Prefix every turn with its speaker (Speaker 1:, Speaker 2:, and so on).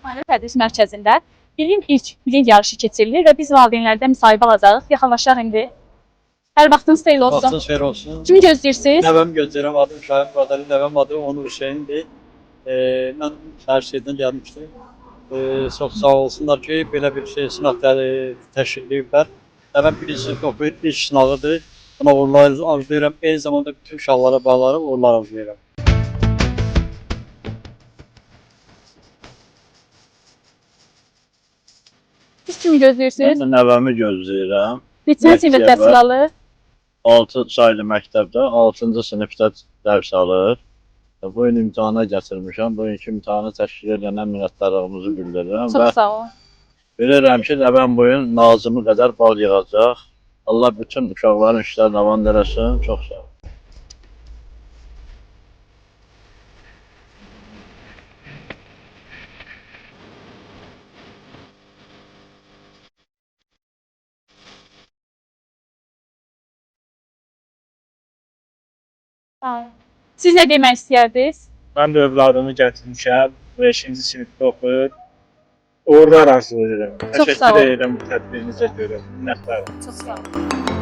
Speaker 1: Ailə Tədris Mərkəzində ilin ilk bilik yarışı keçirilir və biz valideynlərdən müsahibə alacağıq. Yaxınlaşaq indi. Hər vaxtınız xeyirli olsun.
Speaker 2: Vaxtınız xeyir olsun.
Speaker 1: Kimi gözləyirsiniz?
Speaker 2: Nəvəm gözləyirəm, adım Şahin Qadəli, nəvəm adı Onur Hüseyndir. Mən hər şeydən gəlmişdim. Çox sağ olsunlar ki, belə bir şey sınaq təşkil ediblər. Nəvəm birinci oxuyur, ilk sınavıdır. Buna uğurlar arzulayıram. Eyni zamanda bütün uşaqlara, bağlara uğurlar arzulayıram.
Speaker 1: Siz kimi gözləyirsiniz?
Speaker 3: Mən nəvəmi gözləyirəm.
Speaker 1: Neçənci sinifdə təhsil alır?
Speaker 3: 6 saylı məktəbdə 6-cı sinifdə dərs alır. Bu gün imtahana gətirmişəm. Bu ilk imtahanı təşkil edənə minnətdarlığımızı bildirirəm və
Speaker 1: Çox sağ olun.
Speaker 3: bilirəm ki, nəvəm bu gün Nazımı qədər bal yığacaq. Allah bütün uşaqların işlərini avan eləsin. Çox sağ olun.
Speaker 1: Sağ olun. Siz nə demək istəyərdiniz?
Speaker 4: Mən də övladımı gətirmişəm. 5-ci sinifdə oxuyur. Uğurlar arzulayıram.
Speaker 1: Çox sağ
Speaker 4: Təşəkkür
Speaker 1: olun.
Speaker 4: edirəm bu tədbirinizə görə. Minnətdaram.
Speaker 1: Çox sağ olun.